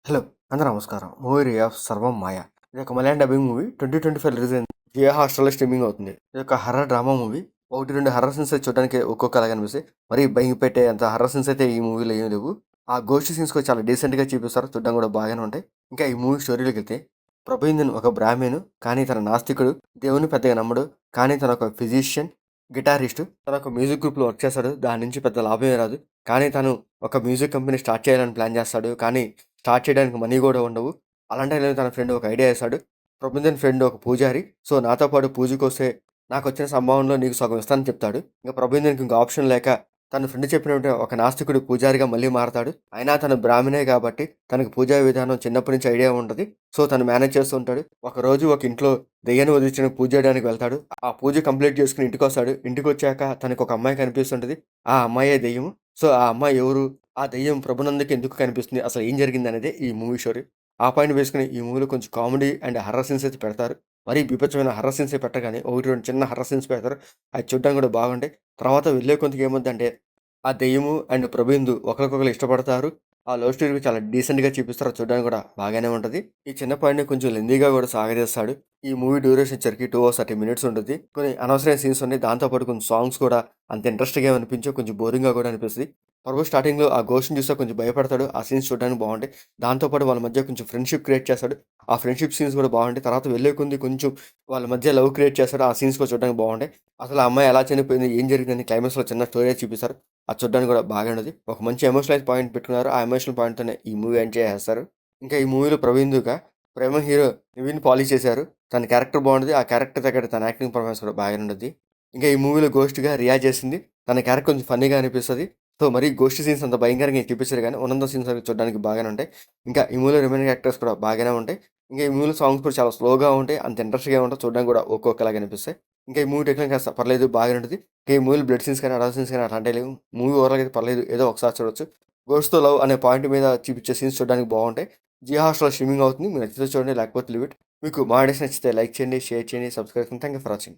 Hello! అందరూ నమస్కారం. Movie 'ray of సర్వం మాయ' ఇది ఒక మలయాళం డబ్బింగ్ మూవీ. 2025 రిలీజ్ అయింది. జియో హాట్‌స్టార్‌లో స్ట్రీమింగ్ అవుతుంది. ఇది ఒక horror drama movie. 1, 2 horror scenes అయితే చూడడానికి ఒక్కొక్కలాగా అనిపిస్తాయి. మరీ భయపెట్టే అంత హారర్ సీన్స్ అయితే ఈ మూవీలో ఏమి లేవు. ఆ గోస్ట్ సీన్స్ కూడా చాలా డీసెంట్‌గా చూపిస్తారు. చూడడానికి కూడా బాగానే ఉంటాయి. ఇంకా ఈ మూవీ స్టోరీలోకెళ్తే ప్రభేంద్రన్ ఒక బ్రాహ్మణు. కానీ తన నాస్తికుడు. దేవుడిని పెద్దగా నమ్మడు. కానీ తను ఒక ఫిజిషియన్, గిటారిస్టు. తను ఒక మ్యూజిక్ గ్రూప్‌లో వర్క్ చేస్తాడు. దాని నుంచి పెద్ద లాభమే రాదు. కానీ తను ఒక మ్యూజిక్ కంపెనీ స్టార్ట్ చేయాలని ప్లాన్ చేస్తాడు. కానీ స్టార్ట్ చేయడానికి మనీ కూడా ఉండవు. అలాంటి టైంలో తన ఫ్రెండ్ ఒక ఐడియా వేస్తాడు. ప్రభంజన్ ఫ్రెండ్ ఒక పూజారి. సో నాతో పాటు పూజకొస్తే నాకొచ్చిన సంభావనలో నీకు సగం ఇస్తానని చెప్తాడు. ఇంక ప్రభంజన్‌కి ఇంకో ఆప్షన్ లేక తన ఫ్రెండ్ చెప్పినట్టు ఒక నాస్తికుడు పూజారిగా మళ్ళీ మారతాడు. అయినా తను బ్రాహ్మణే కాబట్టి తనకు పూజా విధానం చిన్నప్పటి నుంచి ఐడియా ఉంటది. సో తను మేనేజ్ చేస్తూ ఉంటాడు. ఒకరోజు ఒక ఇంట్లో దెయ్యాన్ని వదిలించడానికి పూజ చేయడానికి వెళ్తాడు. ఆ పూజ కంప్లీట్ చేసుకొని ఇంటికొస్తాడు. ఇంటికొచ్చాక తనకు ఒక అమ్మాయి కనిపిస్తుంటది. ఆ అమ్మాయే దెయ్యం. సో ఆ అమ్మాయి ఎవరు? ఆ దెయ్యం ప్రభునందకి ఎందుకు కనిపిస్తుంది? అసలు ఏం జరిగిందనేదే ఈ మూవీ స్టోరీ. ఆ పాయింట్ వేసుకొని ఈ మూవీలో కొంచెం కామెడీ అండ్ హర్రర్ సీన్స్ అయితే పెడతారు. మరీ బీభత్సమైన హర్రర్ సీన్సే పెట్టరు గానీ, 1, 2 చిన్న హర్రర్ సీన్స్ పెడతారు. అవి చూడడానికి కూడా బాగుంటాయి. తర్వాత వెళ్ళే కొద్దిగా ఏమవుద్దంటే, ఆ దెయ్యము అండ్ ప్రభేందు ఒకరికొకరు ఇష్టపడతారు. ఆ లవ్ స్టోరీ చాలా డీసెంట్‌గా చూపిస్తారు. అది చూడడానికి కూడా బాగానే ఉంటది. ఈ చిన్న పాయింట్‌ని కొంచెం లెంథీగా కూడా సాగదీస్తాడు. ఈ మూవీ డ్యూరేషన్ వచ్చరికి 2 అవర్స్ 30 మినిట్స్ ఉంటది. కొన్ని అనవసరమైన సీన్స్ ఉన్నాయి. దాంతో పాటు కొన్ని సాంగ్స్ కూడా అంత ఇంట్రెస్ట్‌గా ఏమి అనిపించవు. కొంచెం బోరింగ్‌గా కూడా అనిపిస్తది. ప్రభు స్టార్టింగ్‌లో ఆ ఘోస్ట్‌ని చూస్తే కొంచెం భయపడతాడు. ఆ సీన్స్ చూడడానికి బాగుంటాయి. దాంతో పాటు వాళ్ళ మధ్య కొంచెం ఫ్రెండ్‌షిప్ క్రియేట్ చేస్తాడు. ఆ ఫ్రెండ్‌షిప్ సీన్స్ కూడా బాగుంటాయి. తర్వాత వెళ్ళే కొద్దీ కొంచెం వాళ్ళ మధ్య లవ్ క్రియేట్ చేస్తాడు. ఆ సీన్స్ కూడా చూడడానికి బాగుంటాయి. అసలు ఆ అమ్మాయి ఎలా చనిపోయింది? ఏం జరిగిందని క్లైమాక్స్‌లో చిన్న స్టోరీ చూపిస్తారు. అది చూడడానికి కూడా బాగానే ఉన్నది. ఒక మంచి ఎమోషనలైజ్ పాయింట్ పెట్టుకున్నారు. ఆ ఎమోషనల్ పాయింట్‌తోనే ఈ మూవీ ఎండ్ చేసేస్తారు. ఇంకా ఈ మూవీలో ప్రభేందుగా ప్రేమ హీరో నివిన్ పాలిష్ చేశారు. తన క్యారెక్టర్ బాగుంటది. ఆ క్యారెక్టర్ తగ్గట్టు తన యాక్టింగ్ పర్ఫార్మెన్స్ కూడా బాగానే ఉంటది. ఇంకా ఈ మూవీలో గోస్ట్‌గా రియా చేసింది. తన క్యారెక్టర్ కొంచెం ఫన్నీగా అనిపిస్తది. సో మరీ గోస్ట్ సీన్స్ అంత భయంకరంగా ఏం చూపించరు గానీ, ఉన్నంత సీన్స్ అవి చూడడానికి బాగానే ఉంటాయి. ఇంకా ఈ మూవీలో రిమైనింగ్ యాక్టర్స్ కూడా బాగానే ఉంటాయి. ఇంకా ఈ మూవీలో సాంగ్స్ కూడా చాలా స్లోగా ఉంటాయి. అంత ఇంట్రెస్ట్‌గా ఉంటాయి. చూడడానికి కూడా ఒక్కొక్కలాగా అనిపిస్తాయి. ఇంకా ఈ మూవీ టెక్నిక్ కాస్త పర్లేదు బాగానే ఉంటది. ఇంకా ఈ మూవీలో బ్లడ్ సీన్స్ కానీ, అడల్ట్ సీన్స్ కానీ అట్లాంటివి లేవు. మూవీ ఓవరాల్‌గా అయితే పర్లేదు. ఏదో ఒకసారి చూడొచ్చు. గోస్ట్‌తో లవ్ అనే పాయింట్ మీద చూపించే సీన్స్ చూడడానికి బాగుంటాయి. జియో హాట్‌స్టార్‌లో స్ట్రీమింగ్ అవుతుంది. మీరు నచ్చితే చూడండి. లేకపోతే లీవ్ ఇట్. మీకు మా వీడియోస్ నచ్చితే లైక్ చేయండి, షేర్ చేయండి, సబ్స్క్రైబ్ చేయండి. Thank you for watching.